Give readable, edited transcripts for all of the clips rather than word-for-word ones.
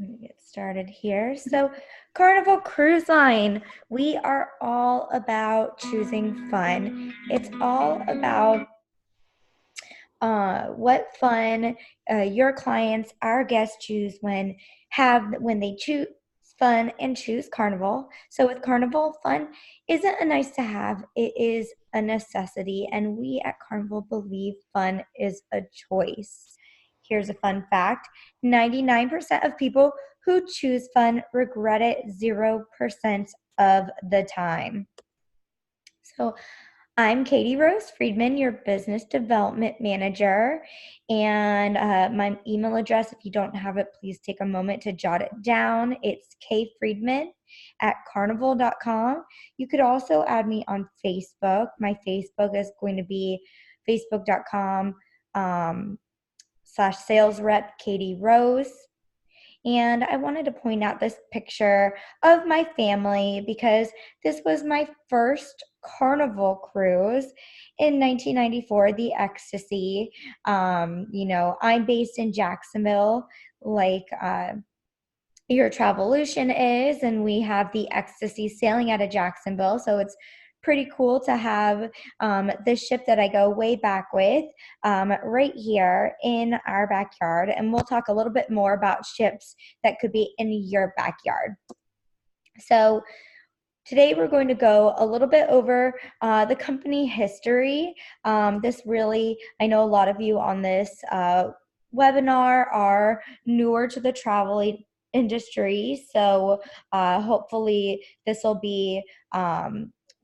Let me get started here. So, Carnival Cruise Line, we are all about choosing fun. It's all about what fun your clients, our guests choose when they choose fun and choose Carnival. So with Carnival, fun isn't a nice to have, it is a necessity, and we at Carnival believe fun is a choice. Here's a fun fact: 99% of people who choose fun regret it 0% of the time. So I'm Katy Rose Friedman, your business development manager. And my email address, if you don't have it, please take a moment to jot it down. It's kfriedman@carnival.com. You could also add me on Facebook. My Facebook is going to be facebook.com /sales rep Katy Rose. And I wanted to point out this picture of my family because this was my first Carnival cruise in 1994, the Ecstasy. I'm based in Jacksonville, like your Travelution is, and we have the Ecstasy sailing out of Jacksonville. So it's pretty cool to have this ship that I go way back with right here in our backyard. And we'll talk a little bit more about ships that could be in your backyard. So today we're going to go a little bit over the company history. This really, I know a lot of you on this webinar are newer to the travel industry, so hopefully this will be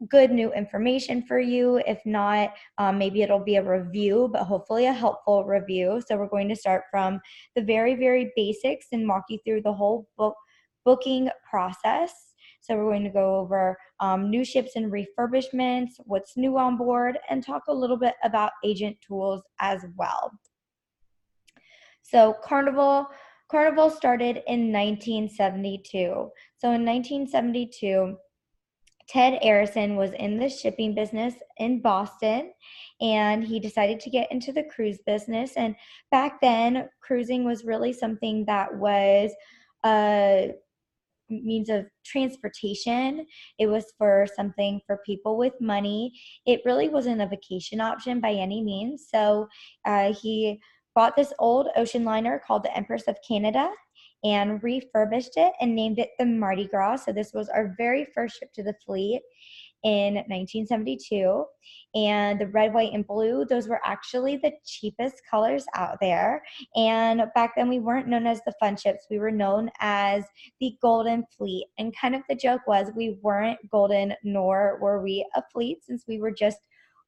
good new information for you. If not, maybe it'll be a review, but hopefully a helpful review. So we're going to start from the very, very basics and walk you through the whole booking process. So we're going to go over new ships and refurbishments, what's new on board, and talk a little bit about agent tools as well. So Carnival started in 1972. So in 1972, Ted Arison was in the shipping business in Boston, and he decided to get into the cruise business. And back then, cruising was really something that was a means of transportation. It was for something for people with money. It really wasn't a vacation option by any means. So he bought this old ocean liner called the Empress of Canada and refurbished it and named it the Mardi Gras. So this was our very first ship to the fleet in 1972. And the red, white, and blue, those were actually the cheapest colors out there. And back then we weren't known as the fun ships. We were known as the Golden Fleet. And kind of the joke was we weren't golden, nor were we a fleet, since we were just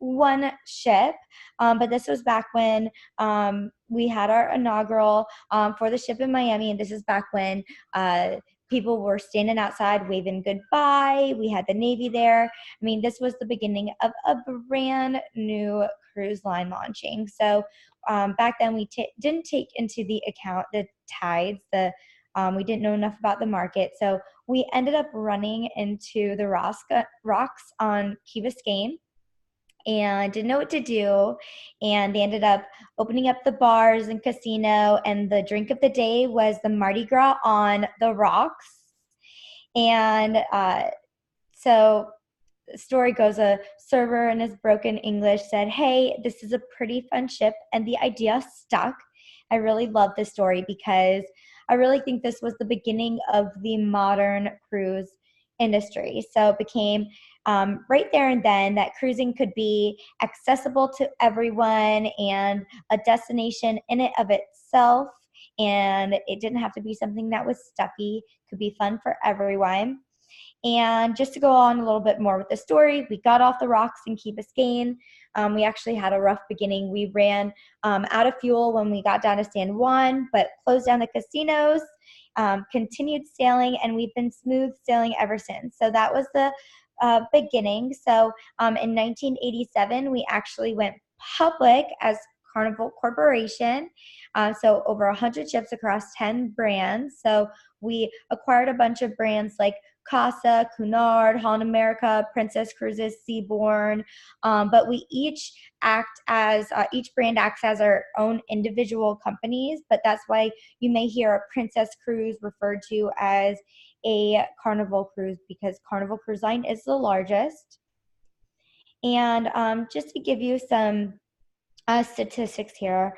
one ship. But this was back when we had our inaugural for the ship in Miami. And this is back when people were standing outside waving goodbye. We had the Navy there. I mean, this was the beginning of a brand new cruise line launching. So back then we didn't take into the account the tides, we didn't know enough about the market. So we ended up running into the rocks on Key Biscayne and didn't know what to do. And they ended up opening up the bars and casino, and the drink of the day was the Mardi Gras on the rocks. And so the story goes, a server in his broken English said, "Hey, this is a pretty fun ship," and the idea stuck. I really love this story because I really think this was the beginning of the modern cruise industry. So it became right there and then that cruising could be accessible to everyone and a destination in and of itself. And it didn't have to be something that was stuffy. It could be fun for everyone. And just to go on a little bit more with the story, we got off the rocks in Key Biscayne. We actually had a rough beginning. We ran out of fuel when we got down to San Juan, but closed down the casinos, continued sailing, and we've been smooth sailing ever since. So that was the beginning. So in 1987, we actually went public as Carnival Corporation. So over 100 ships across 10 brands. So we acquired a bunch of brands like Casa, Cunard, Holland America, Princess Cruises, Seabourn, but we each act as, each brand acts as our own individual companies, but that's why you may hear a Princess Cruise referred to as a Carnival Cruise, because Carnival Cruise Line is the largest. And just to give you some statistics here,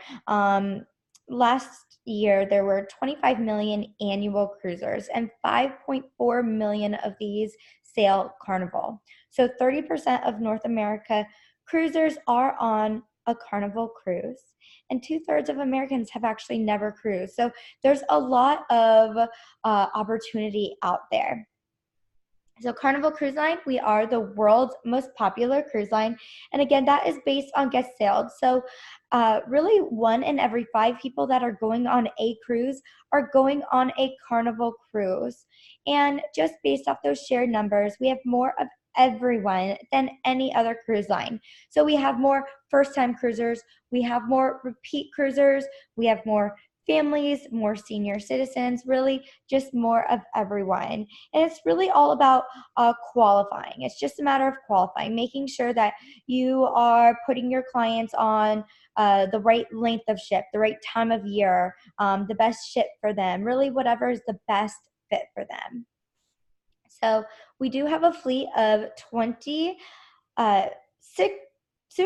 last year there were 25 million annual cruisers, and 5.4 million of these sail Carnival. So 30% of North America cruisers are on a Carnival cruise, and 2/3 of Americans have actually never cruised. So there's a lot of opportunity out there. So Carnival Cruise Line, we are the world's most popular cruise line. And again, that is based on guests sailed. So really 1 in every 5 people that are going on a cruise are going on a Carnival cruise. And just based off those shared numbers, we have more of everyone than any other cruise line. So we have more first-time cruisers, we have more repeat cruisers, we have more families, more senior citizens, really just more of everyone. And it's really all about qualifying. It's just a matter of qualifying, making sure that you are putting your clients on the right length of ship, the right time of year, the best ship for them, really whatever is the best fit for them. So we do have a fleet of soon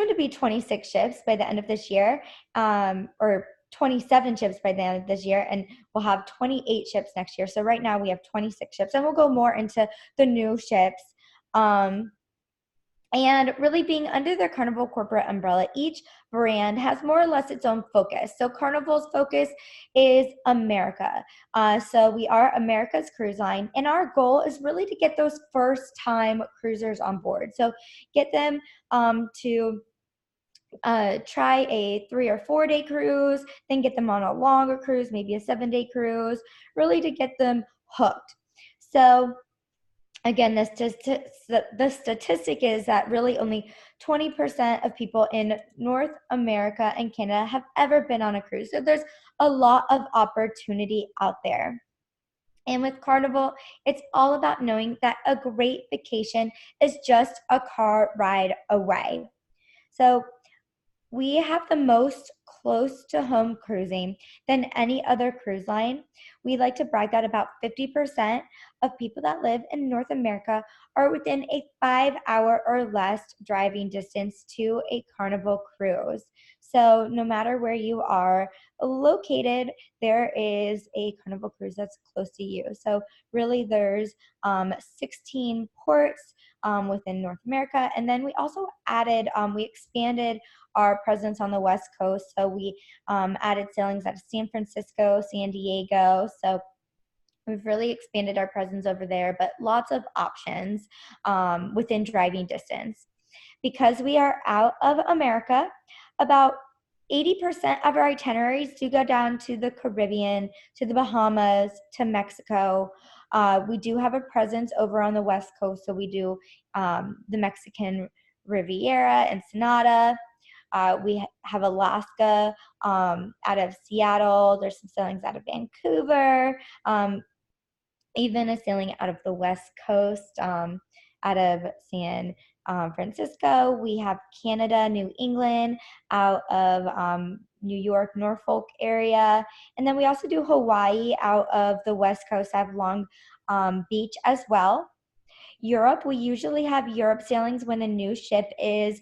to be 26 ships by the end of this year, or 27 ships by the end of this year, and we'll have 28 ships next year. So right now we have 26 ships, and we'll go more into the new ships. And really being under the Carnival corporate umbrella, each brand has more or less its own focus. So Carnival's focus is America. So we are America's cruise line, and our goal is really to get those first-time cruisers on board. So get them to try a 3 or 4 day cruise, then get them on a longer cruise, maybe a 7-day cruise, really to get them hooked. So again, the statistic is that really only 20% of people in North America and Canada have ever been on a cruise. So there's a lot of opportunity out there. And with Carnival, it's all about knowing that a great vacation is just a car ride away. So we have the most close to home cruising than any other cruise line. We like to brag that about 50% of people that live in North America are within a 5-hour or less driving distance to a Carnival cruise. So no matter where you are located, there is a Carnival cruise that's close to you. So really there's 16 ports within North America. And then we also added, we expanded our presence on the West Coast. So we added sailings out of San Francisco, San Diego. So we've really expanded our presence over there, but lots of options within driving distance. Because we are out of America, about 80% of our itineraries do go down to the Caribbean, to the Bahamas, to Mexico. We do have a presence over on the West Coast, so we do the Mexican Riviera, Ensenada. We have Alaska out of Seattle. There's some sailings out of Vancouver, even a sailing out of the West Coast, out of San Francisco. We have Canada, New England, out of New York, Norfolk area. And then we also do Hawaii out of the West Coast. I have Long Beach as well. Europe, we usually have Europe sailings when a new ship is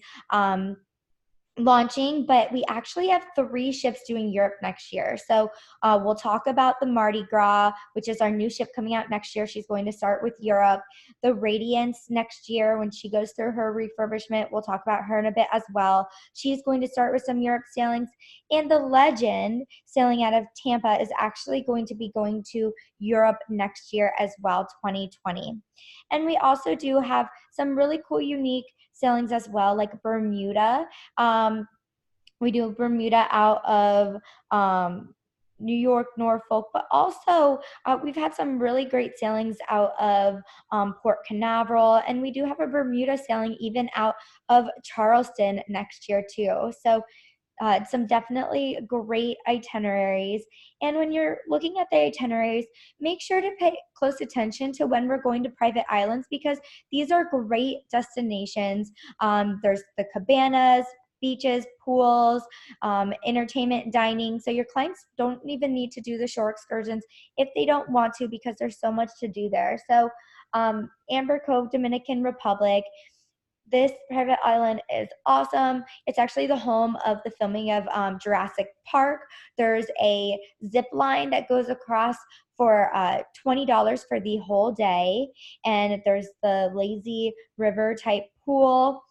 launching, but we actually have 3 ships doing Europe next year. So we'll talk about the Mardi Gras, which is our new ship coming out next year. She's going to start with Europe. The Radiance next year, when she goes through her refurbishment, we'll talk about her in a bit as well. She's going to start with some Europe sailings. And the Legend, sailing out of Tampa, is actually going to be going to Europe next year as well, 2020. And we also do have some really cool, unique sailings as well, like Bermuda. We do Bermuda out of New York, Norfolk, but also we've had some really great sailings out of Port Canaveral, and we do have a Bermuda sailing even out of Charleston next year too. So some definitely great itineraries. And when you're looking at the itineraries, make sure to pay close attention to when we're going to private islands, because these are great destinations. There's the cabanas, beaches, pools, entertainment, dining. So your clients don't even need to do the shore excursions if they don't want to, because there's so much to do there. So Amber Cove, Dominican Republic. This private island is awesome. It's actually the home of the filming of Jurassic Park. There's a zip line that goes across for $20 for the whole day. And there's the lazy river type pool.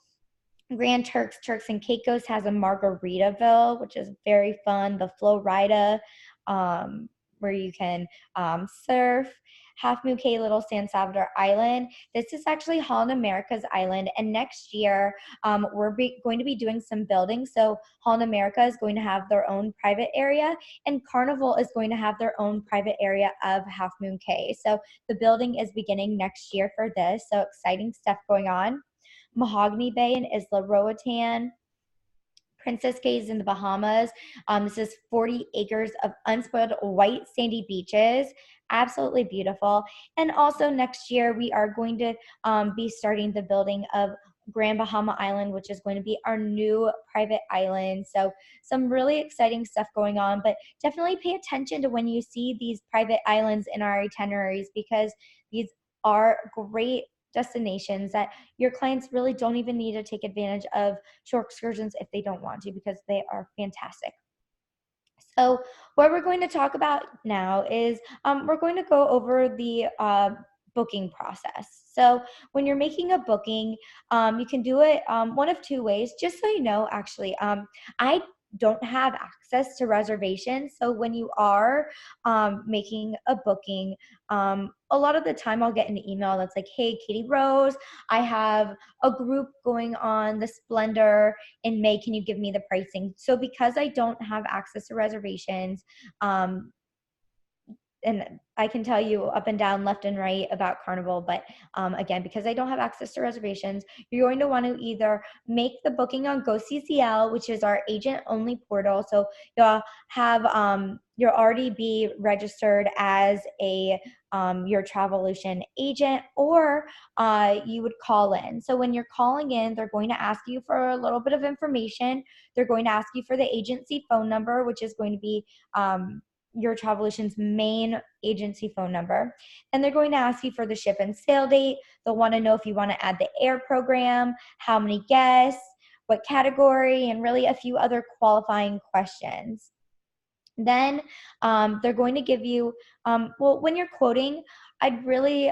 Grand Turks, Turks and Caicos has a Margaritaville, which is very fun. The Florida, where you can surf. Half Moon Cay, Little San Salvador Island. This is actually Holland America's island, and next year we're going to be doing some building. So Holland America is going to have their own private area, and Carnival is going to have their own private area of Half Moon Cay. So the building is beginning next year for this. So exciting stuff going on. Mahogany Bay in Isla Roatan. Princess Cays in the Bahamas. This is 40 acres of unspoiled white sandy beaches. Absolutely beautiful. And also next year, we are going to be starting the building of Grand Bahama Island, which is going to be our new private island. So some really exciting stuff going on, but definitely pay attention to when you see these private islands in our itineraries, because these are great destinations that your clients really don't even need to take advantage of shore excursions if they don't want to, because they are fantastic. So what we're going to talk about now is we're going to go over the booking process. So when you're making a booking, you can do it one of two ways. Just so you know, actually, I don't have access to reservations. So when you are making a booking, a lot of the time I'll get an email that's like, hey, Katie Rose, I have a group going on the Splendor in May. Can you give me the pricing? So because I don't have access to reservations, and I can tell you up and down, left and right about Carnival, but again, because I don't have access to reservations, you're going to want to either make the booking on GoCCL, which is our agent-only portal. So you'll have you'll already be registered as a your Travelution agent, or you would call in. So when you're calling in, they're going to ask you for a little bit of information. They're going to ask you for the agency phone number, which is going to be your Travelution's main agency phone number. And they're going to ask you for the ship and sail date. They'll want to know if you want to add the air program, how many guests, what category, and really a few other qualifying questions. Then they're going to give you, well, when you're quoting, I'd really,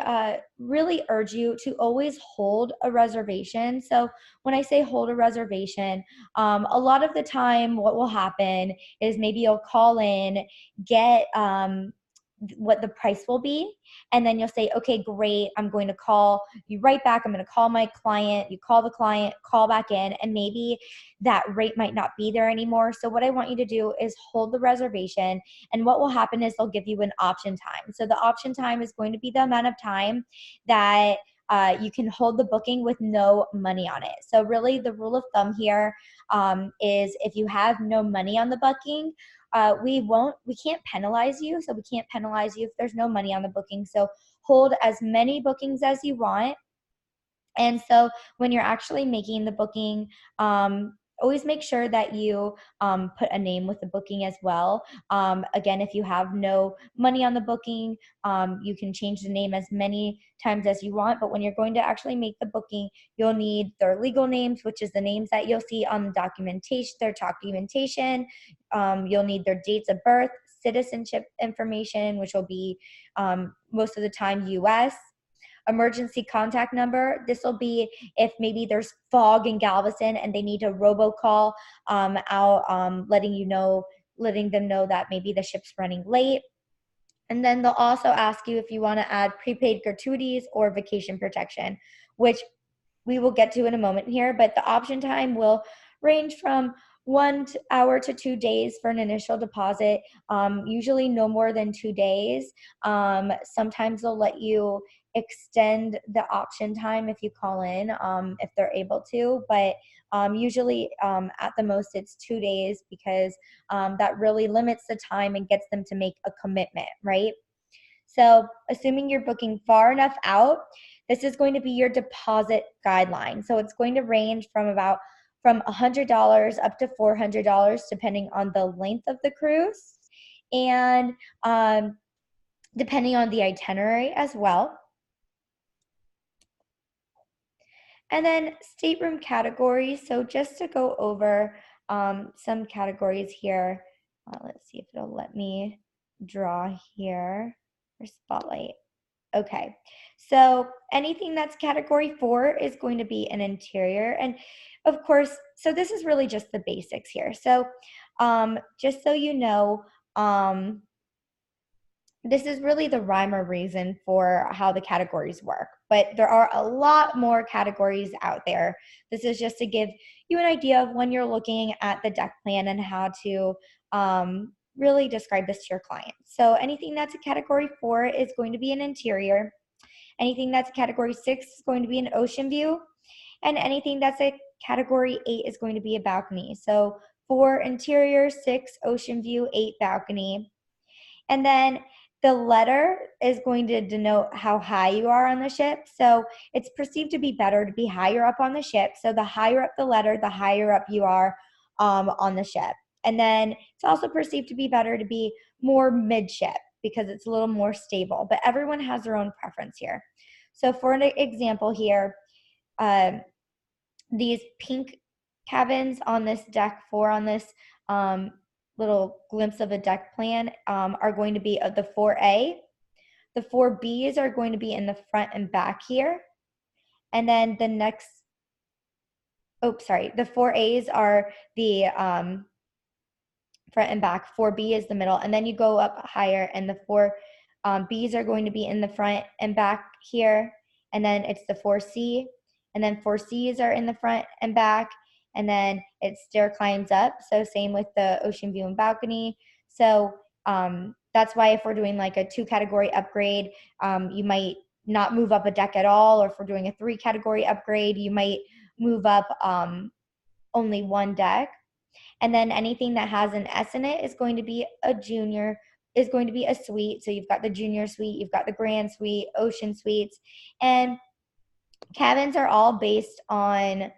really urge you to always hold a reservation. So when I say hold a reservation, a lot of the time what will happen is maybe you'll call in, get what the price will be, and then you'll say, okay, great, I'm going to call you right back. I'm going to call my client. You call the client, call back in, and maybe that rate might not be there anymore. So what I want you to do is hold the reservation, and what will happen is they'll give you an option time. So the option time is going to be the amount of time that you can hold the booking with no money on it. So really the rule of thumb here is if you have no money on the booking, we can't penalize you. So we can't penalize you if there's no money on the booking. So hold as many bookings as you want. And so when you're actually making the booking, always make sure that you put a name with the booking as well. Again, if you have no money on the booking, you can change the name as many times as you want. But when you're going to actually make the booking, you'll need their legal names, which is the names that you'll see on the documentation, their documentation. You'll need their dates of birth, citizenship information, which will be most of the time US. Emergency contact number. This will be if maybe there's fog in Galveston and they need a robocall out, letting them know that maybe the ship's running late. And then they'll also ask you if you want to add prepaid gratuities or vacation protection, which we will get to in a moment here, but the option time will range from 1 hour to 2 days for an initial deposit, usually no more than 2 days. Sometimes they'll let you extend the auction time if you call in, if they're able to, but usually at the most it's 2 days, because that really limits the time and gets them to make a commitment, right? So assuming you're booking far enough out, this is going to be your deposit guideline. So it's going to range from $100 up to $400, depending on the length of the cruise, and depending on the itinerary as well. And then stateroom categories. So just to go over some categories here, let's see if it'll let me draw here or spotlight. Okay, so anything that's category 4 is going to be an interior. And of course, so this is really just the basics here. So just so you know, this is really the rhyme or reason for how the categories work, but there are a lot more categories out there. This is just to give you an idea of when you're looking at the deck plan and how to really describe this to your clients. So anything that's a category 4 is going to be an interior. Anything that's a category 6 is going to be an ocean view. And anything that's a category 8 is going to be a balcony. So 4 interior, 6 ocean view, 8 balcony. And then the letter is going to denote how high you are on the ship. So it's perceived to be better to be higher up on the ship. So the higher up the letter, the higher up you are on the ship. And then it's also perceived to be better to be more midship, because it's a little more stable. But everyone has their own preference here. So for an example here, these pink cabins on this deck 4 on this little glimpse of a deck plan are going to be the 4A. The 4Bs are going to be in the front and back here. And then the next, the 4As are the front and back. 4B is the middle. And then you go up higher, and the 4Bs are going to be in the front and back here. And then it's the 4C. And then 4Cs are in the front and back. And then it stair climbs up. So same with the ocean view and balcony. So that's why if we're doing like a 2-category upgrade, you might not move up a deck at all. Or if we're doing a 3-category upgrade, you might move up only 1 deck. And then anything that has an S in it is going to be a junior, is going to be a suite. So you've got the junior suite, you've got the grand suite, ocean suites, and cabins are all based on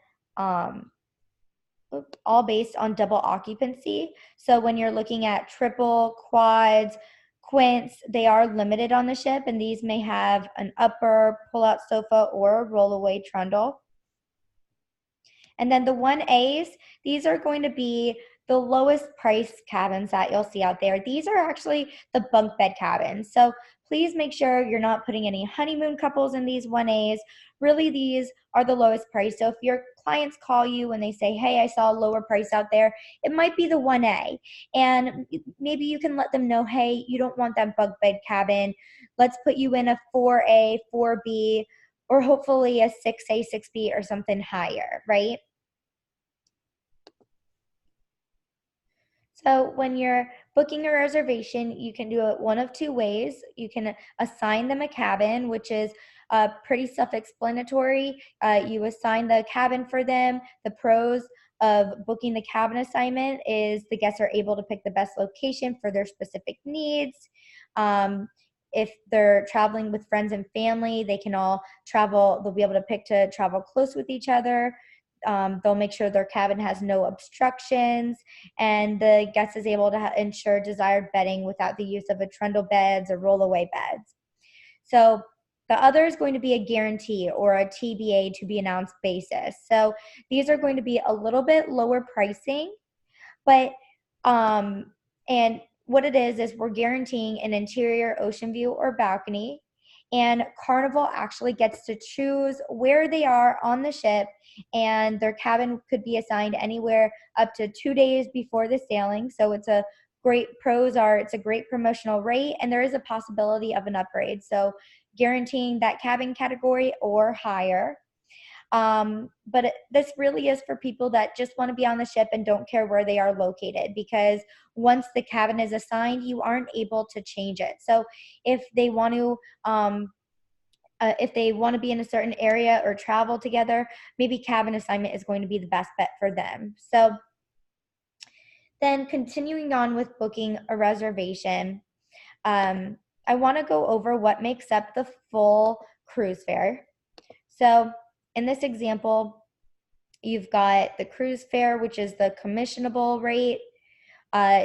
double occupancy. So when you're looking at triple, quads, quints, they are limited on the ship, and these may have an upper pull-out sofa or a roll-away trundle. And then the 1As, these are going to be the lowest price cabins that you'll see out there. These are actually the bunk bed cabins. So please make sure you're not putting any honeymoon couples in these 1As. Really, these are the lowest price. So if your clients call you and they say, hey, I saw a lower price out there, it might be the 1A. And maybe you can let them know, hey, you don't want that bunk bed cabin. Let's put you in a 4A, 4B, or hopefully a 6A, 6B, or something higher, right? So when you're booking a reservation, you can do it one of 2 ways. You can assign them a cabin, which is pretty self-explanatory. You assign the cabin for them. The pros of booking the cabin assignment is the guests are able to pick the best location for their specific needs. If they're traveling with friends and family, they can all travel. They'll be able to pick to travel close with each other. They'll make sure their cabin has no obstructions, and the guest is able to ensure desired bedding without the use of a trundle beds or rollaway beds. So the other is going to be a guarantee or a TBA, to be announced basis. So these are going to be a little bit lower pricing, but and what it is we're guaranteeing an interior, ocean view, or balcony. And Carnival actually gets to choose where they are on the ship, and their cabin could be assigned anywhere up to 2 days before the sailing. So it's a great it's a great promotional rate, and there is a possibility of an upgrade. So guaranteeing that cabin category or higher. This really is for people that just want to be on the ship and don't care where they are located, because once the cabin is assigned, you aren't able to change it. So if they want to be in a certain area or travel together, maybe cabin assignment is going to be the best bet for them. So then continuing on with booking a reservation, I want to go over what makes up the full cruise fare. So in this example, you've got the cruise fare, which is the commissionable rate.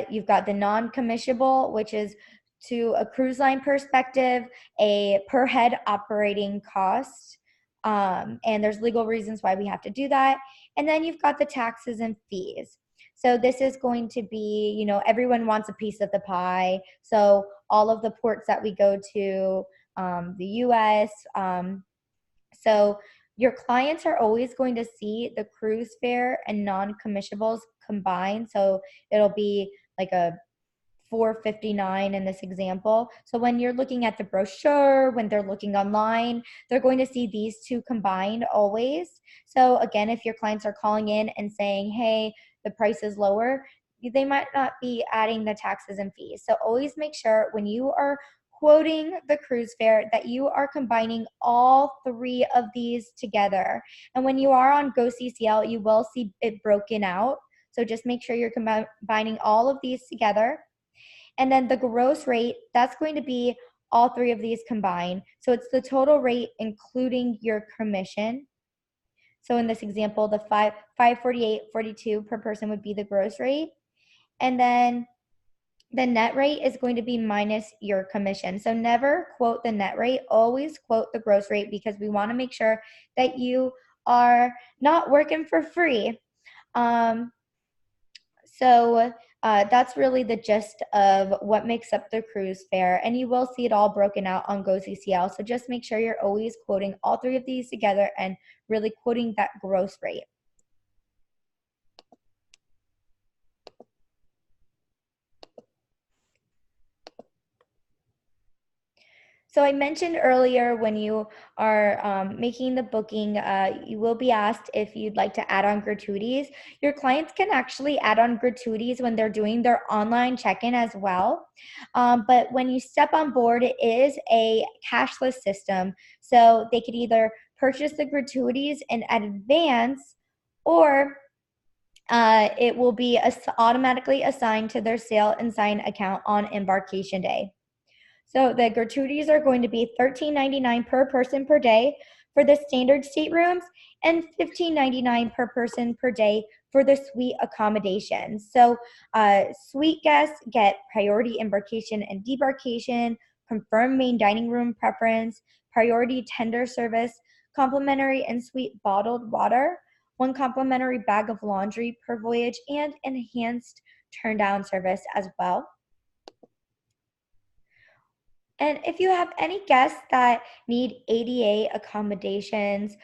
You've got the non-commissionable, which is, to a cruise line perspective, a per head operating cost. And there's legal reasons why we have to do that. And then you've got the taxes and fees. So this is going to be, you know, everyone wants a piece of the pie. So all of the ports that we go to, the US, so your clients are always going to see the cruise fare and non-commissionables combined. So it'll be like a $459 in this example. So when you're looking at the brochure, when they're looking online, they're going to see these two combined always. So again, if your clients are calling in and saying, hey, the price is lower, they might not be adding the taxes and fees. So always make sure when you are quoting the cruise fare that you are combining all three of these together. And when you are on Go CCL, you will see it broken out. So just make sure you're combining all of these together. And then the gross rate, that's going to be all three of these combined. So it's the total rate including your commission. So in this example, the $548.42 per person would be the gross rate. And then the net rate is going to be minus your commission. So never quote the net rate, always quote the gross rate, because we want to make sure that you are not working for free. That's really the gist of what makes up the cruise fare, and you will see it all broken out on GoCCL. So just make sure you're always quoting all three of these together and really quoting that gross rate. So I mentioned earlier, when you are making the booking, you will be asked if you'd like to add on gratuities. Your clients can actually add on gratuities when they're doing their online check-in as well. But when you step on board, it is a cashless system. So they could either purchase the gratuities in advance, or it will be automatically assigned to their Sail and Sign account on embarkation day. So the gratuities are going to be $13.99 per person per day for the standard staterooms, and $15.99 per person per day for the suite accommodations. So suite guests get priority embarkation and debarkation, confirmed main dining room preference, priority tender service, complimentary in-suite bottled water, one complimentary bag of laundry per voyage, and enhanced turn-down service as well. And if you have any guests that need ADA accommodations,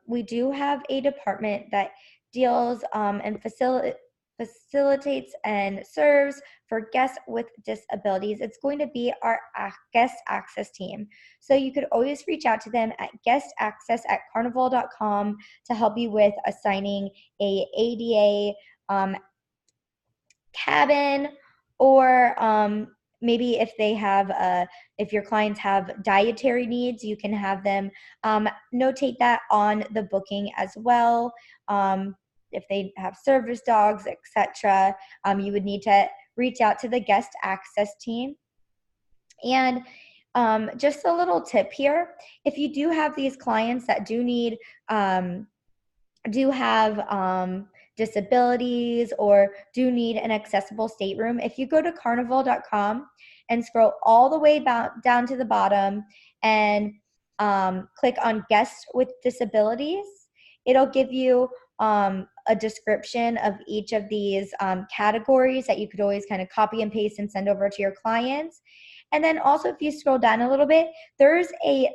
we do have a department that deals and facilitates and serves for guests with disabilities. It's going to be our guest access team. So you could always reach out to them at guestaccess@carnival.com to help you with assigning a ADA cabin, or maybe if they have if your clients have dietary needs, you can have them notate that on the booking as well. If they have service dogs, etc., you would need to reach out to the guest access team. And just a little tip here: if you do have these clients that do have disabilities or do need an accessible stateroom, if you go to carnival.com and scroll all the way down to the bottom and click on guests with disabilities, it'll give you a description of each of these categories that you could always kind of copy and paste and send over to your clients. And then also, if you scroll down a little bit, there's a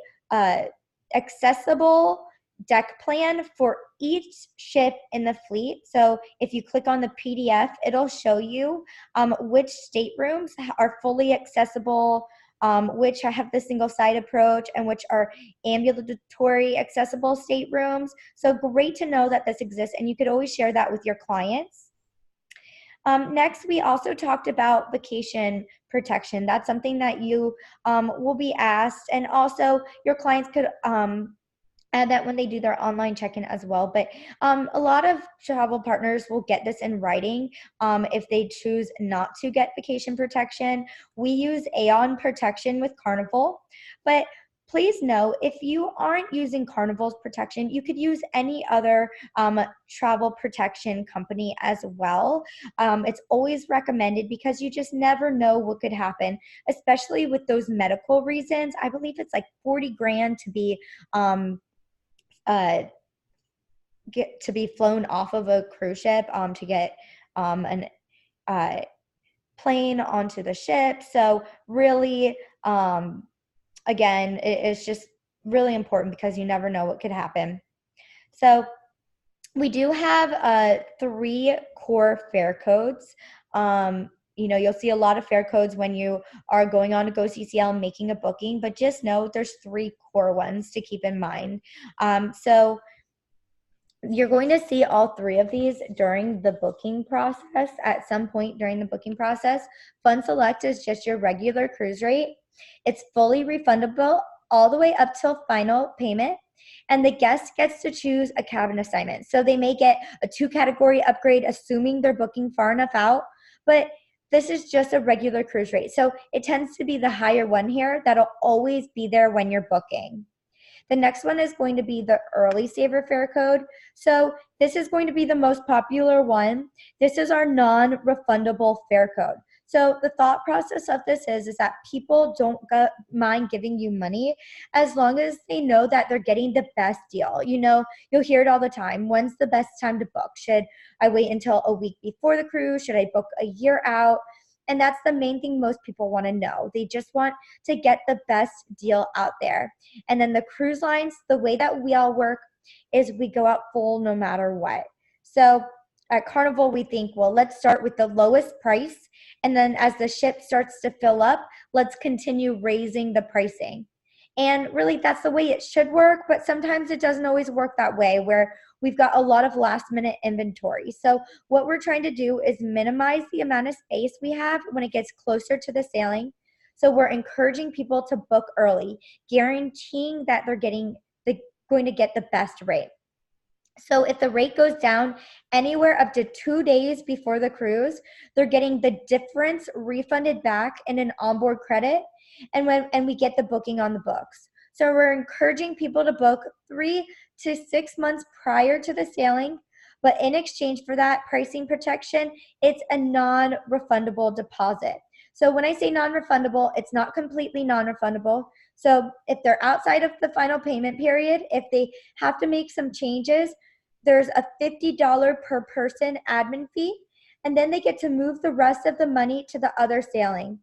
accessible deck plan for each ship in the fleet. So if you click on the PDF, it'll show you which staterooms are fully accessible which have the single side approach and which are ambulatory accessible staterooms. So great to know that this exists, and you could always share that with your clients. Next, we also talked about vacation protection. That's something that you will be asked, and also your clients could add that when they do their online check-in as well. But a lot of travel partners will get this in writing if they choose not to get vacation protection. We use Aon protection with Carnival, but please know, if you aren't using Carnival's protection, you could use any other travel protection company as well. It's always recommended because you just never know what could happen, especially with those medical reasons. I believe it's like 40 grand to be get to be flown off of a cruise ship to get an plane onto the ship. So really, again, it's just really important because you never know what could happen. So we do have 3 core fare codes. You know, you'll see a lot of fare codes when you are going on to Go CCL and making a booking, but just know there's 3 core ones to keep in mind. So you're going to see all 3 of these during the booking process at some point during the booking process. Fund Select is just your regular cruise rate. It's fully refundable all the way up till final payment, and the guest gets to choose a cabin assignment. So they may get a 2-category upgrade, assuming they're booking far enough out, but this is just a regular cruise rate. So it tends to be the higher one here that'll always be there when you're booking. The next one is going to be the early saver fare code. So this is going to be the most popular one. This is our non-refundable fare code. So the thought process of this is that people don't mind giving you money as long as they know that they're getting the best deal. You know, you'll hear it all the time. When's the best time to book? Should I wait until a week before the cruise? Should I book a year out? And that's the main thing most people want to know. They just want to get the best deal out there. And then the cruise lines, the way that we all work is we go out full no matter what. So at Carnival, we think, well, let's start with the lowest price. And then as the ship starts to fill up, let's continue raising the pricing. And really, that's the way it should work, but sometimes it doesn't always work that way, where we've got a lot of last minute inventory. So what we're trying to do is minimize the amount of space we have when it gets closer to the sailing. So we're encouraging people to book early, guaranteeing that they're going to get the best rate. So if the rate goes down anywhere up to 2 days before the cruise, they're getting the difference refunded back in an onboard credit, and we get the booking on the books. So we're encouraging people to book 3 to 6 months prior to the sailing, but in exchange for that pricing protection, it's a non-refundable deposit. So when I say non-refundable, it's not completely non-refundable. So if they're outside of the final payment period, if they have to make some changes, there's a $50 per person admin fee, and then they get to move the rest of the money to the other sailing.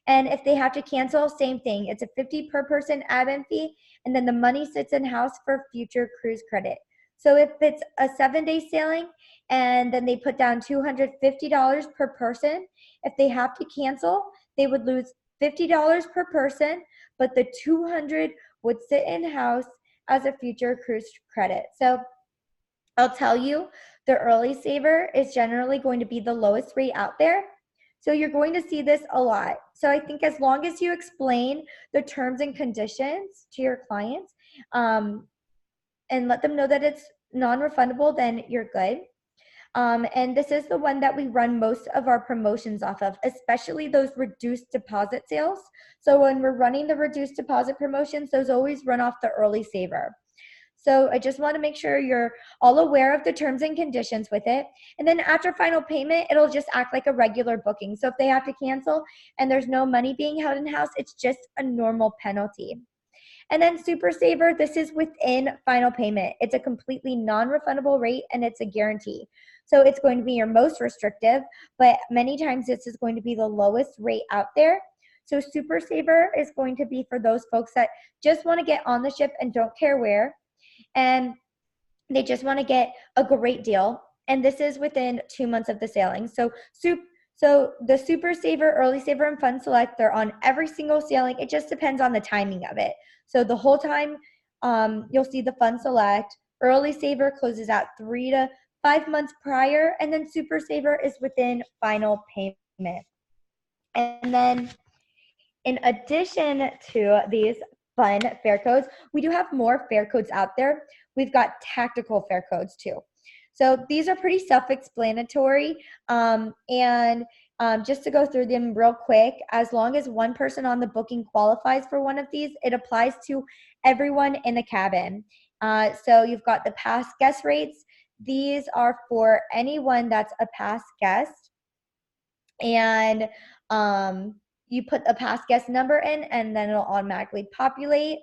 And if they have to cancel, same thing. It's a $50 per person admin fee, and then the money sits in-house for future cruise credit. So if it's a 7-day sailing and then they put down $250 per person, if they have to cancel, they would lose $50 per person, but the $200 would sit in-house as a future cruise credit. So I'll tell you, the early saver is generally going to be the lowest rate out there. So you're going to see this a lot. So I think as long as you explain the terms and conditions to your clients and let them know that it's non-refundable, then you're good. And this is the one that we run most of our promotions off of, especially those reduced deposit sales. So when we're running the reduced deposit promotions, those always run off the early saver. So I just want to make sure you're all aware of the terms and conditions with it. And then after final payment, it'll just act like a regular booking. So if they have to cancel and there's no money being held in-house, it's just a normal penalty. And then Super Saver, this is within final payment. It's a completely non-refundable rate, and it's a guarantee. So it's going to be your most restrictive, but many times this is going to be the lowest rate out there. So Super Saver is going to be for those folks that just want to get on the ship and don't care where, and they just want to get a great deal. And this is within 2 months of the sailing. So So the Super Saver, Early Saver, and Fun Select, they're on every single sailing. It just depends on the timing of it. So the whole time you'll see the Fun Select. Early Saver closes out 3 to 5 months prior, and then Super Saver is within final payment. And then in addition to these fun fare codes, we do have more fare codes out there. We've got tactical fare codes too. So these are pretty self-explanatory, and just to go through them real quick, as long as one person on the booking qualifies for one of these, it applies to everyone in the cabin. So you've got the past guest rates. These are for anyone that's a past guest, and you put a past guest number in, and then it'll automatically populate.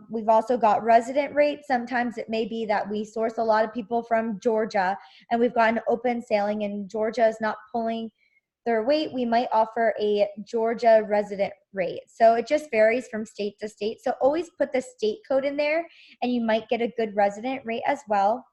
We've also got resident rates. Sometimes it may be that we source a lot of people from Georgia and we've got an open sailing and Georgia is not pulling their weight. We might offer a Georgia resident rate. So it just varies from state to state. So always put the state code in there and you might get a good resident rate as well.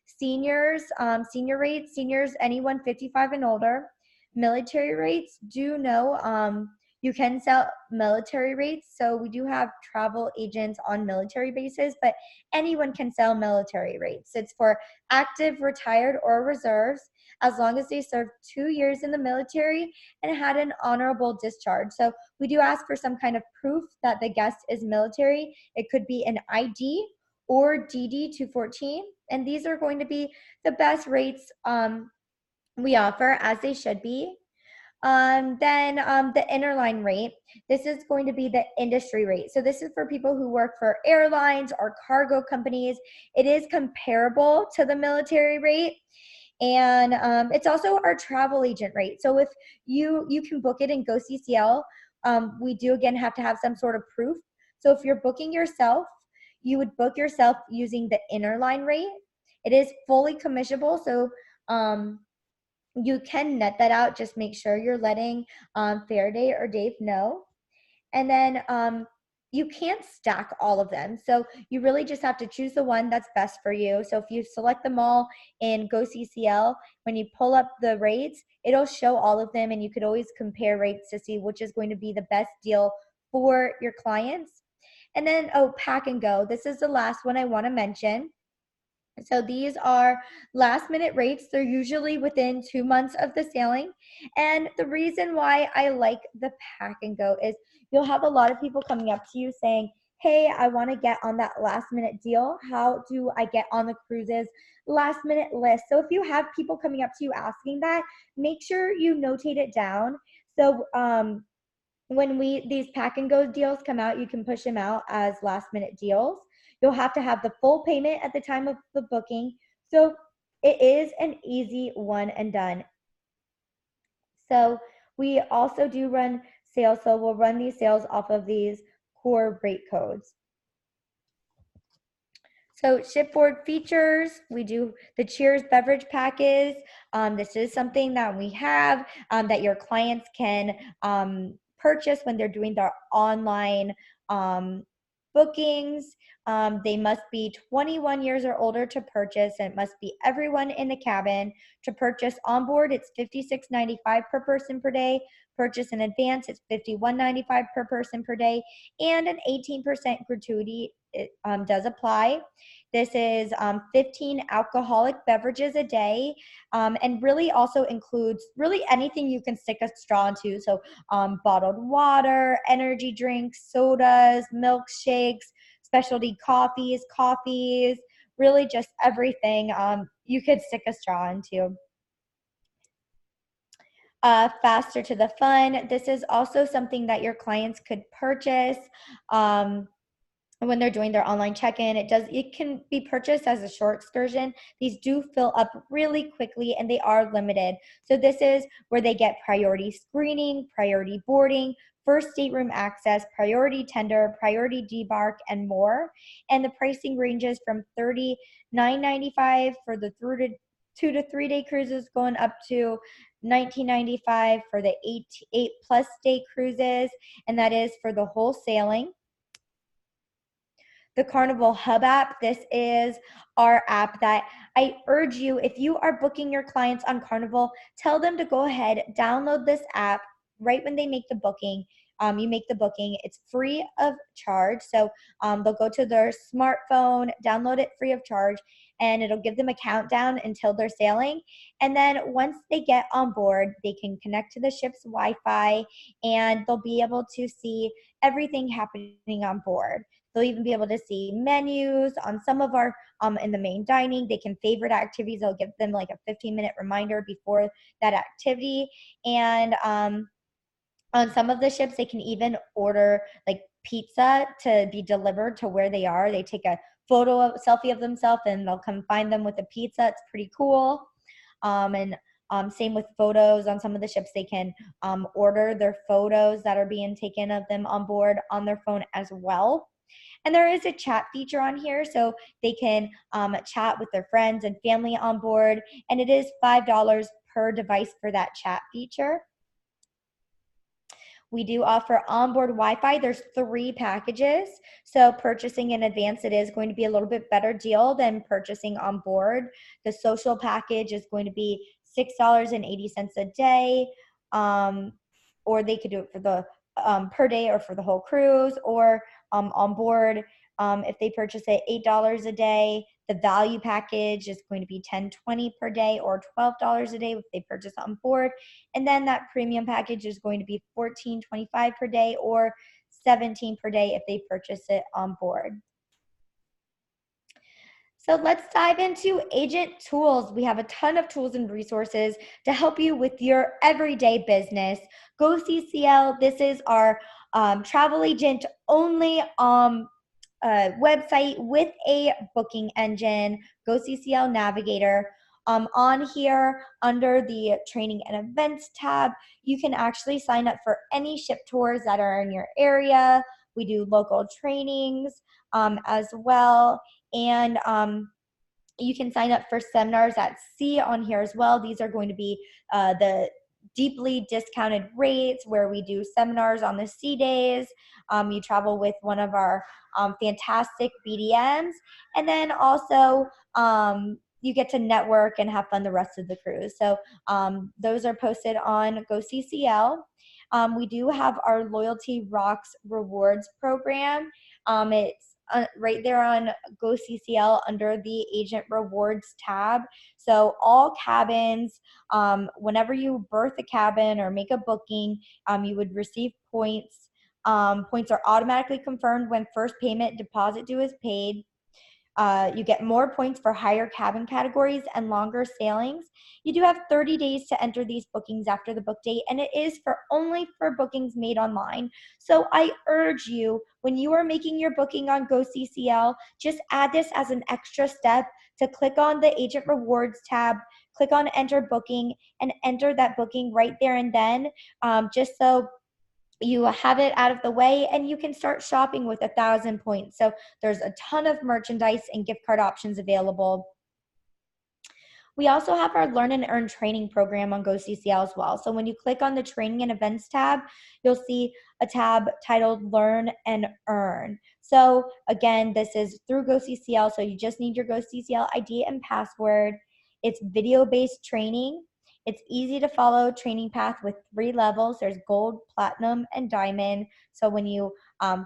Seniors, senior rates, seniors, anyone 55 and older. Military rates, do know you can sell military rates. So we do have travel agents on military bases, but anyone can sell military rates. It's for active, retired, or reserves, as long as they served 2 years in the military and had an honorable discharge. So we do ask for some kind of proof that the guest is military. It could be an ID or DD 214, and these are going to be the best rates we offer, as they should be. Then the interline rate, this is going to be the industry rate. So this is for people who work for airlines or cargo companies. It is comparable to the military rate. And it's also our travel agent rate. So if you can book it and go CCL, we do again have to have some sort of proof. So if you're booking yourself, you would book yourself using the interline rate. It is fully commissionable. So you can net that out. Just make sure you're letting Faraday or Dave know. And then you can't stack all of them. So you really just have to choose the one that's best for you. So if you select them all in Go CCL, when you pull up the rates, it'll show all of them and you could always compare rates to see which is going to be the best deal for your clients. And then, pack and go. This is the last one I want to mention. So these are last minute rates. They're usually within 2 months of the sailing. And the reason why I like the pack and go is you'll have a lot of people coming up to you saying, hey, I want to get on that last minute deal. How do I get on the cruise's last minute list? So if you have people coming up to you asking that, make sure you notate it down. So when these pack and go deals come out, you can push them out as last minute deals. You'll have to have the full payment at the time of the booking. So it is an easy one and done. So we also do run sales. So we'll run these sales off of these core rate codes. So shipboard features, we do the Cheers beverage package. This is something that we have that your clients can purchase when they're doing their online bookings. They must be 21 years or older to purchase, and it must be everyone in the cabin. To purchase on board, it's $56.95 per person per day. Purchase in advance, it's $51.95 per person per day, and an 18% gratuity does apply. This is 15 alcoholic beverages a day, and really also includes really anything you can stick a straw into. So bottled water, energy drinks, sodas, milkshakes, specialty coffees, really just everything you could stick a straw into. Faster to the fun. This is also something that your clients could purchase when they're doing their online check-in. It can be purchased as a short excursion. These do fill up really quickly and they are limited. So this is where they get priority screening, priority boarding, first stateroom access, priority tender, priority debark, and more. And the pricing ranges from $39.95 for the 2 to 3 day cruises, going up to $19.95 for the 8+ day cruises, and that is for the whole sailing. the Carnival Hub app. This is our app that I urge you, if you are booking your clients on Carnival, tell them to go ahead, download this app right when they make the booking. You make the booking. It's free of charge. So they'll go to their smartphone, download it free of charge, and it'll give them a countdown until they're sailing. And then once they get on board, they can connect to the ship's Wi-Fi, and they'll be able to see everything happening on board. They'll even be able to see menus on some of our, in the main dining. They can favorite activities. They'll give them like a 15-minute reminder before that activity. And on some of the ships, they can even order like pizza to be delivered to where they are. They take a selfie of themselves, and they'll come find them with a pizza. It's pretty cool. And same with photos. On some of the ships, they can order their photos that are being taken of them on board on their phone as well. And there is a chat feature on here, so they can chat with their friends and family on board. And it is $5 per device for that chat feature. We do offer onboard Wi-Fi. There's 3 packages. So purchasing in advance, it is going to be a little bit better deal than purchasing on board. The social package is going to be $6.80 a day, or they could do it for the per day or for the whole cruise, or on board. If they purchase it $8 a day, the value package is going to be $10.20 per day, or $12 a day if they purchase on board. And then that premium package is going to be $14.25 per day, or $17 per day if they purchase it on board. So let's dive into agent tools. We have a ton of tools and resources to help you with your everyday business. Go CCL. This is our travel agent only website with a booking engine. Go CCL Navigator. On here, under the training and events tab, you can actually sign up for any ship tours that are in your area. We do local trainings as well. And you can sign up for seminars at sea on here as well. These are going to be the deeply discounted rates where we do seminars on the sea days. You travel with one of our fantastic BDMs, and then also you get to network and have fun the rest of the cruise. So those are posted on Go CCL. We do have our Loyalty Rocks Rewards program. It's right there on Go CCL under the Agent Rewards tab. So all cabins, whenever you berth a cabin or make a booking, you would receive points. Points are automatically confirmed when first payment deposit due is paid. You get more points for higher cabin categories and longer sailings. You do have 30 days to enter these bookings after the book date, and it is only for bookings made online. So I urge you, when you are making your booking on Go CCL, just add this as an extra step to click on the Agent Rewards tab, click on Enter Booking, and enter that booking right there and then, just so you have it out of the way and you can start shopping with 1,000 points. So there's a ton of merchandise and gift card options available. We also have our Learn and Earn training program on Go CCL as well. So when you click on the Training and Events tab, you'll see a tab titled Learn and Earn. So again, this is through Go CCL, so you just need your Go CCL ID and password. It's video-based training. It's easy to follow training path with 3 levels. There's gold, platinum, and diamond. So when you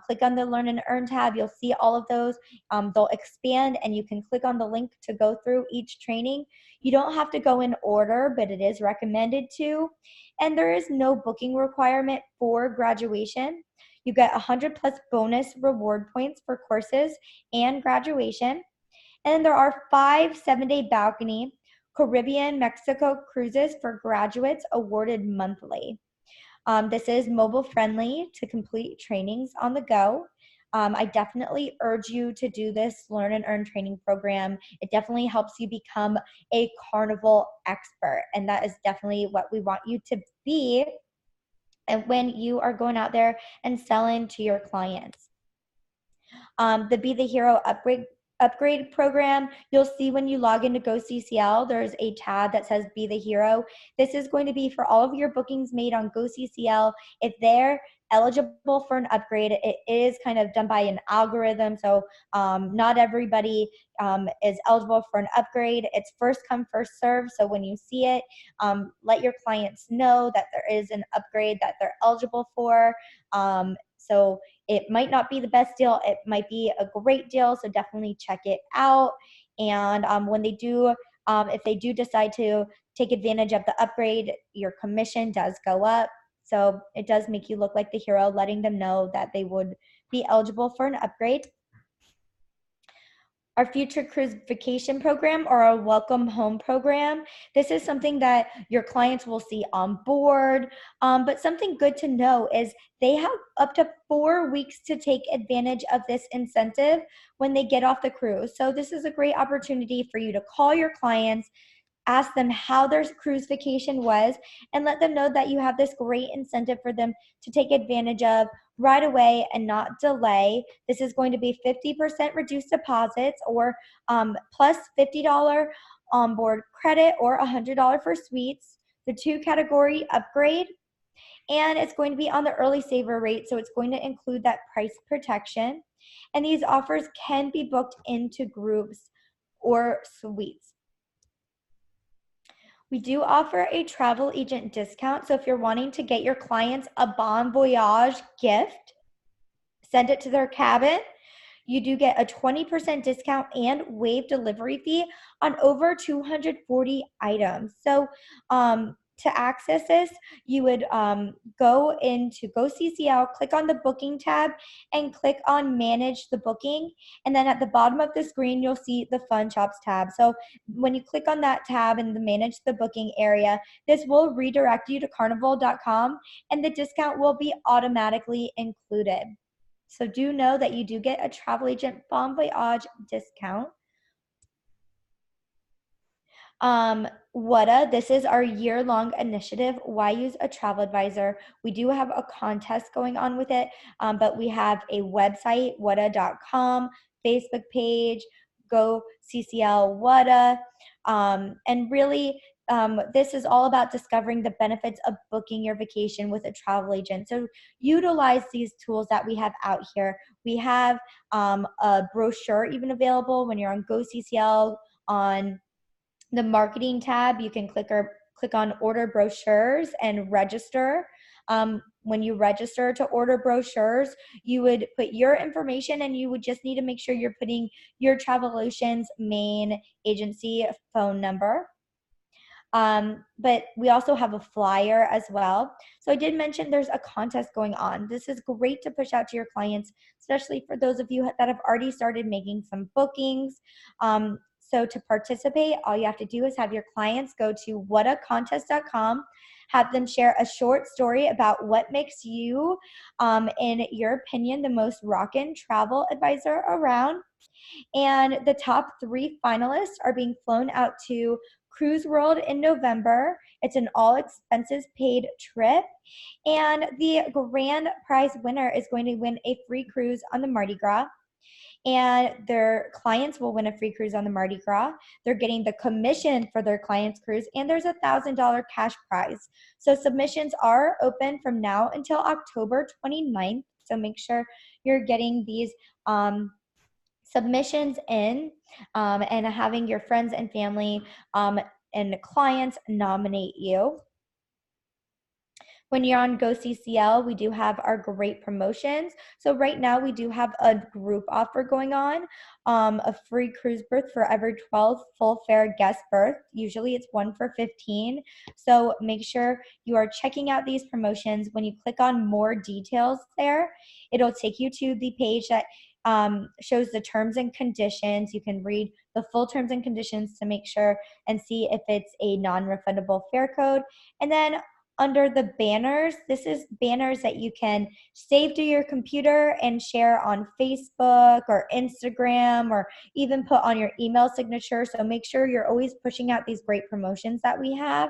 click on the Learn and Earn tab, you'll see all of those. They'll expand, and you can click on the link to go through each training. You don't have to go in order, but it is recommended to. And there is no booking requirement for graduation. You get 100 plus bonus reward points for courses and graduation. And there are 5 7-day balcony Caribbean, Mexico cruises for graduates awarded monthly. This is mobile friendly to complete trainings on the go. I definitely urge you to do this Learn and Earn training program. It definitely helps you become a Carnival expert, and that is definitely what we want you to be and when you are going out there and selling to your clients. The Be the Hero upgrade program, you'll see when you log into Go CCL, there's a tab that says Be the Hero. This is going to be for all of your bookings made on Go CCL. If eligible for an upgrade. It is kind of done by an algorithm, so not everybody is eligible for an upgrade. It's first come, first serve. So when you see it, let your clients know that there is an upgrade that they're eligible for. So it might not be the best deal. It might be a great deal. So definitely check it out. And when they do, if they do decide to take advantage of the upgrade, your commission does go up. So it does make you look like the hero, letting them know that they would be eligible for an upgrade. Our future cruise vacation program, or our welcome home program. This is something that your clients will see on board. But something good to know is they have up to 4 weeks to take advantage of this incentive when they get off the cruise. So this is a great opportunity for you to call your clients, ask them how their cruise vacation was, and let them know that you have this great incentive for them to take advantage of right away and not delay. This is going to be 50% reduced deposits, or plus $50 onboard credit, or $100 for suites, the 2-category upgrade, and it's going to be on the early saver rate, so it's going to include that price protection. And these offers can be booked into groups or suites. We do offer a travel agent discount. So if you're wanting to get your clients a Bon Voyage gift, send it to their cabin, you do get a 20% discount and waive delivery fee on over 240 items. So to access this, you would go into Go CCL, click on the booking tab, and click on manage the booking. And then at the bottom of the screen, you'll see the Fun Shops tab. So when you click on that tab in the manage the booking area, this will redirect you to carnival.com, and the discount will be automatically included. So do know that you do get a travel agent Bon Voyage discount. WADA, this is our year-long initiative. Why use a travel advisor? We do have a contest going on with it, but we have a website, wada.com, Facebook page, Go CCL WADA, and really this is all about discovering the benefits of booking your vacation with a travel agent. So utilize these tools that we have out here. We have a brochure even available when you're on Go CCL. On the marketing tab, you can click on order brochures and register. When you register to order brochures, you would put your information, and you would just need to make sure you're putting your Travelution's main agency phone number. But we also have a flyer as well. So I did mention there's a contest going on. This is great to push out to your clients, especially for those of you that have already started making some bookings. So to participate, all you have to do is have your clients go to whatacontest.com, have them share a short story about what makes you, in your opinion, the most rockin' travel advisor around. And the top 3 finalists are being flown out to Cruise World in November. It's an all expenses paid trip. And the grand prize winner is going to win a free cruise on the Mardi Gras. And their clients will win a free cruise on the Mardi Gras. They're getting the commission for their client's cruise, and there's a $1,000 cash prize. So submissions are open from now until October 29th. So make sure you're getting these submissions in, and having your friends and family and clients nominate you. When you're on Go CCL, we do have our great promotions. So right now we do have a group offer going on, a free cruise berth for every 12 full fare guest berth. Usually it's 1 for 15. So make sure you are checking out these promotions. When you click on more details there, it'll take you to the page that shows the terms and conditions. You can read the full terms and conditions to make sure and see if it's a non-refundable fare code. And then under the banners, this is banners that you can save to your computer and share on Facebook or Instagram, or even put on your email signature. So make sure you're always pushing out these great promotions that we have.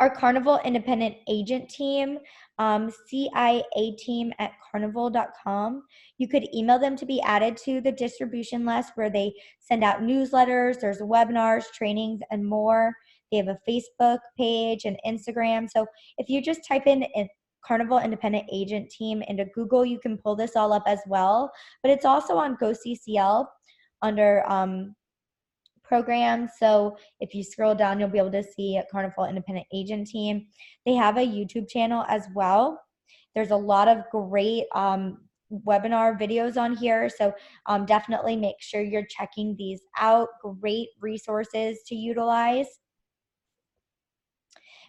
Our Carnival Independent Agent team, CIA team at carnival.com. You could email them to be added to the distribution list, where they send out newsletters, there's webinars, trainings, and more. They have a Facebook page and Instagram. So if you just type in Carnival Independent Agent Team into Google, you can pull this all up as well. But it's also on GoCCL under programs. So if you scroll down, you'll be able to see Carnival Independent Agent Team. They have a YouTube channel as well. There's a lot of great webinar videos on here. So definitely make sure you're checking these out. Great resources to utilize.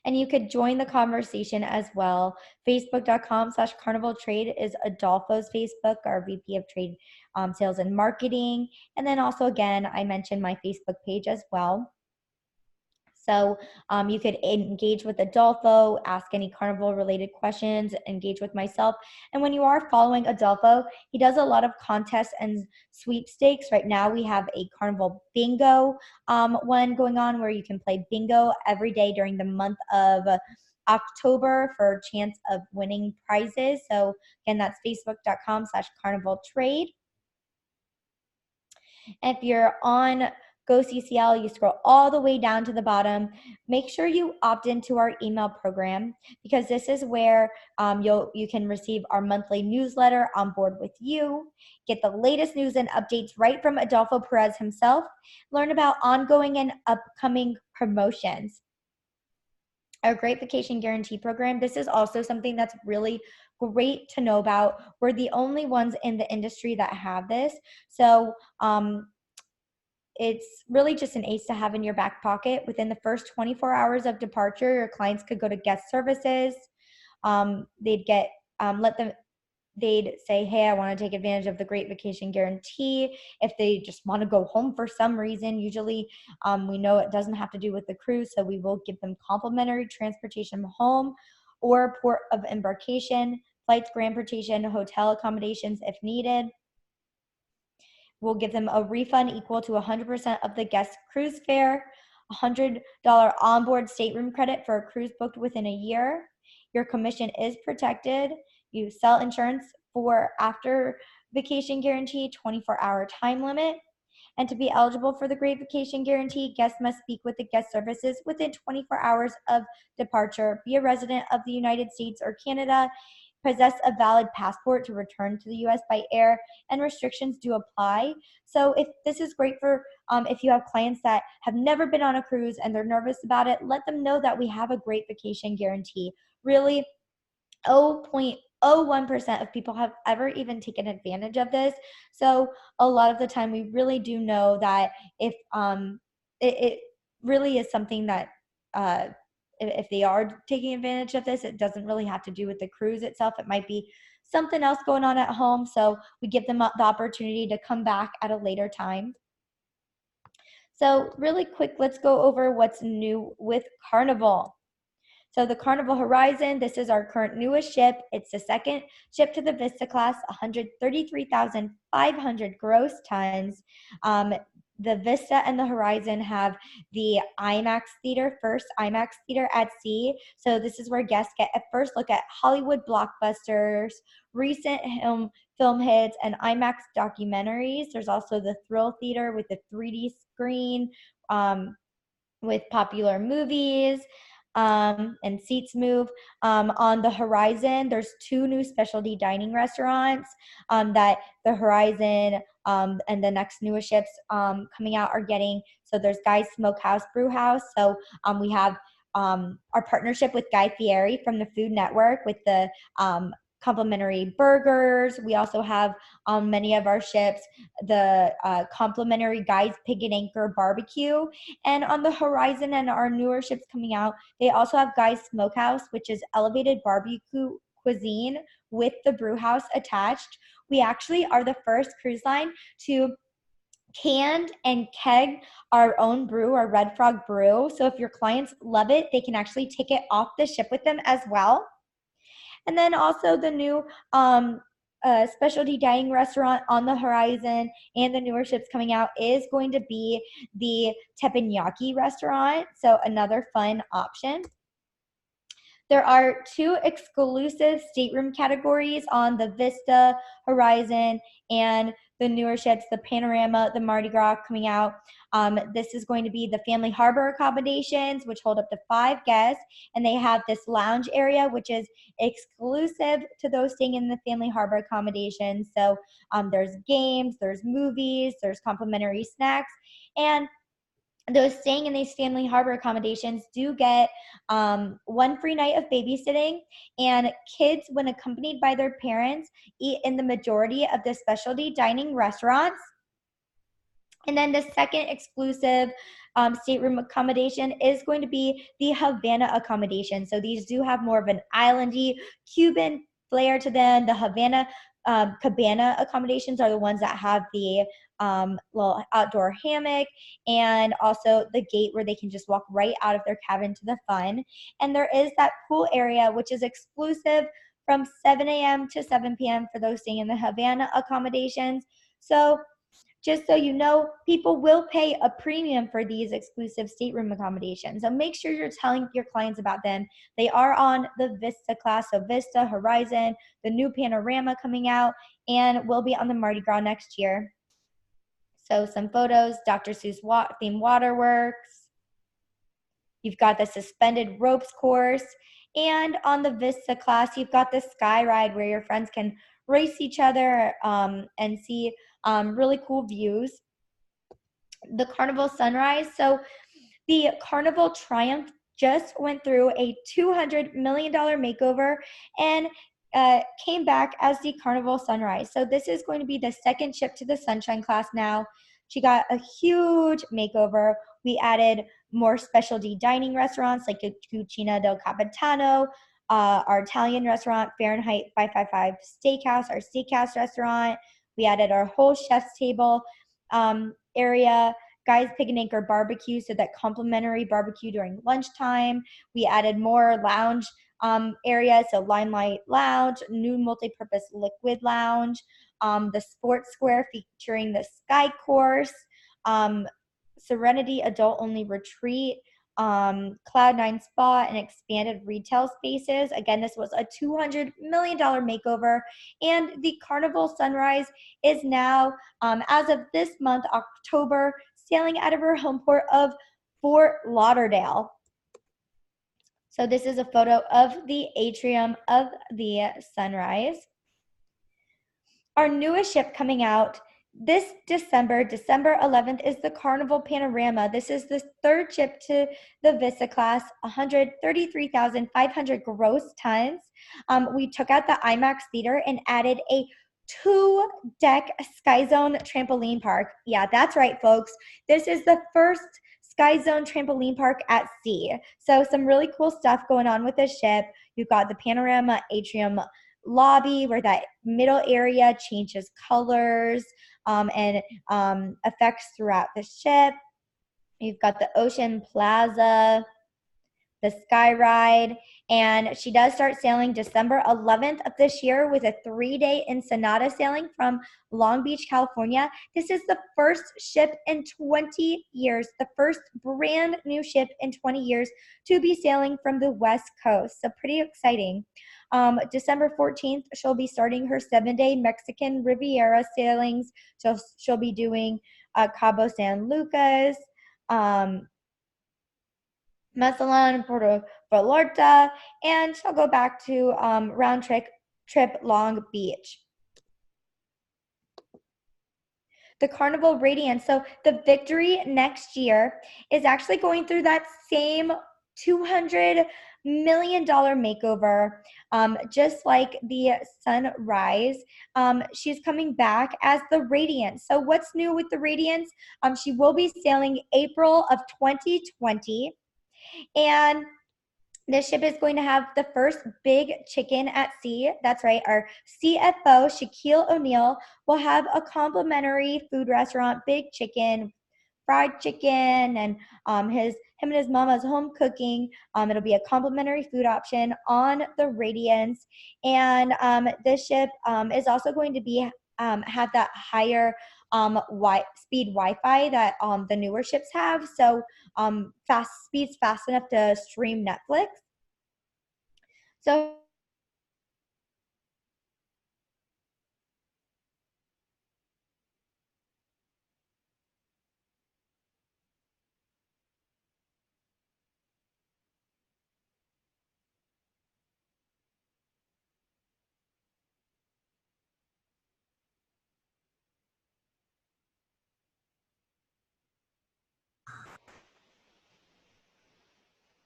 And you could join the conversation as well. Facebook.com/Carnival Trade is Adolfo's Facebook, our VP of Trade, Sales and Marketing. And then also, again, I mentioned my Facebook page as well. So you could engage with Adolfo, ask any Carnival related questions, engage with myself. And when you are following Adolfo, he does a lot of contests and sweepstakes. Right now we have a Carnival bingo one going on where you can play bingo every day during the month of October for a chance of winning prizes. So again, that's Facebook.com/Carnival Trade. And if you're on GoCCL, you scroll all the way down to the bottom. Make sure you opt into our email program, because this is where you can receive our monthly newsletter, On Board With You, get the latest news and updates right from Adolfo Perez himself, learn about ongoing and upcoming promotions. Our Great Vacation Guarantee program, this is also something that's really great to know about. We're the only ones in the industry that have this. So it's really just an ace to have in your back pocket. Within the first 24 hours of departure, your clients could go to guest services. They'd get, they'd say, hey, I want to take advantage of the Great Vacation Guarantee. If they just want to go home for some reason, usually we know it doesn't have to do with the cruise, so we will give them complimentary transportation home or port of embarkation, flights, transportation, hotel accommodations if needed. We'll give them a refund equal to 100% of the guest cruise fare, $100 onboard stateroom credit for a cruise booked within a year. Your commission is protected. You sell insurance for after vacation guarantee, 24-hour time limit. And to be eligible for the Great Vacation Guarantee, guests must speak with the guest services within 24 hours of departure, be a resident of the United States or Canada, possess a valid passport to return to the U.S. by air, and restrictions do apply. So if this is great for if you have clients that have never been on a cruise and they're nervous about it, let them know that we have a Great Vacation Guarantee. Really, 0.01% of people have ever even taken advantage of this. So a lot of the time we really do know that if it really is something that if they are taking advantage of this, it doesn't really have to do with the cruise itself. It might be something else going on at home. So we give them the opportunity to come back at a later time. So really quick, let's go over what's new with Carnival. So the Carnival Horizon, this is our current newest ship. It's the second ship to the Vista class, 133,500 gross tons. The Vista and the Horizon have the IMAX theater, first IMAX theater at sea. So this is where guests get a first look at Hollywood blockbusters, recent film hits, and IMAX documentaries. There's also the Thrill Theater with the 3D screen with popular movies. And seats move. On the Horizon, there's 2 new specialty dining restaurants that the Horizon and the next newest ships coming out are getting. So there's Guy's Smokehouse, BREWHOUSE. So we have our partnership with Guy Fieri from the Food Network with the complimentary burgers. We also have on many of our ships the complimentary Guy's Pig and Anchor barbecue. And on the Horizon and our newer ships coming out, they also have Guy's Smokehouse, which is elevated barbecue cuisine with the BREWHOUSE attached. We actually are the first cruise line to canned and keg our own brew, our Red Frog brew. So if your clients love it, they can actually take it off the ship with them as well. And then also the new specialty dining restaurant on the Horizon and the newer ships coming out is going to be the teppanyaki restaurant. So another fun option. There are 2 exclusive stateroom categories on the Vista, Horizon, and the newer ships, the Panorama, the Mardi Gras coming out. This is going to be the Family Harbor accommodations, which hold up to 5 guests, and they have this lounge area, which is exclusive to those staying in the Family Harbor accommodations. So there's games, there's movies, there's complimentary snacks, and those staying in these Family Harbor accommodations do get 1 free night of babysitting, and kids, when accompanied by their parents, eat in the majority of the specialty dining restaurants. And then the second exclusive stateroom accommodation is going to be the Havana accommodation. So these do have more of an islandy Cuban flair to them. The Havana cabana accommodations are the ones that have the little outdoor hammock and also the gate where they can just walk right out of their cabin to the fun. And there is that pool area, which is exclusive from 7 a.m. to 7 p.m. for those staying in the Havana accommodations. So just so you know, people will pay a premium for these exclusive stateroom accommodations. So make sure you're telling your clients about them. They are on the Vista class, so Vista, Horizon, the new Panorama coming out, and will be on the Mardi Gras next year. So some photos, Dr. Seuss themed waterworks. You've got the suspended ropes course. And on the Vista class, you've got the sky ride where your friends can race each other and see really cool views. The Carnival Sunrise. So the Carnival Triumph just went through a $200 million makeover and came back as the Carnival Sunrise. So this is going to be the second ship to the Sunshine class now. She got a huge makeover. We added more specialty dining restaurants like Cucina del Capitano, our Italian restaurant, Fahrenheit 555 Steakhouse, our steakhouse restaurant. We added our whole chef's table area, guys picnic or barbecue, so that complimentary barbecue during lunchtime. We added more lounge areas, so Limelight Lounge, new multi-purpose liquid lounge, the sports square featuring the sky course, Serenity adult only retreat, Cloud9 Spa, and expanded retail spaces. Again, this was a $200 million makeover, and the Carnival Sunrise is now, as of this month, October, sailing out of her home port of Fort Lauderdale. So this is a photo of the atrium of the Sunrise. Our newest ship coming out this December 11th, is the Carnival Panorama. This is the third ship to the Vista class, 133,500 gross tons. We took out the IMAX theater and added a 2-deck Sky Zone trampoline park. Yeah, that's right, folks. This is the first Sky Zone trampoline park at sea. So some really cool stuff going on with this ship. You've got the Panorama Atrium lobby where that middle area changes colors and effects throughout the ship. You've got the Ocean Plaza, the Sky Ride, and she does start sailing December 11th of this year with a 3-day Ensenada sailing from Long Beach, California. This is the first ship in 20 years, the first brand new ship in 20 years to be sailing from the West Coast. So pretty exciting. December 14th, she'll be starting her 7-day Mexican Riviera sailings. So she'll be doing Cabo San Lucas, Mazatlán, Puerto Vallarta, and she'll go back to round trip Long Beach. The Carnival Radiance. So the Victory next year is actually going through that same $200 million makeover, just like the Sunrise. She's coming back as the Radiance. So what's new with the Radiance? She will be sailing April of 2020. And this ship is going to have the first big chicken at sea. That's right. Our CFO, Shaquille O'Neal, will have a complimentary food restaurant, Big Chicken, fried chicken, and him and his mama's home cooking. It'll be a complimentary food option on the Radiance. And this ship is also going to be have that higher speed Wi-Fi that the newer ships have. So speeds fast enough to stream Netflix. So, .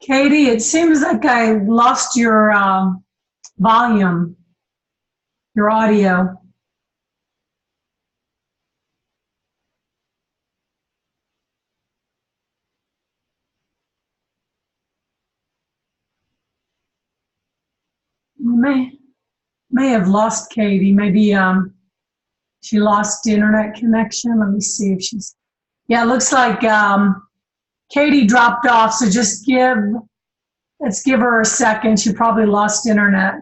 Katie, it seems like I lost your volume, your audio. May have lost Katie. Maybe she lost internet connection. Let me see if she's. Yeah, it looks like Katie dropped off. So just let's give her a second. She probably lost internet.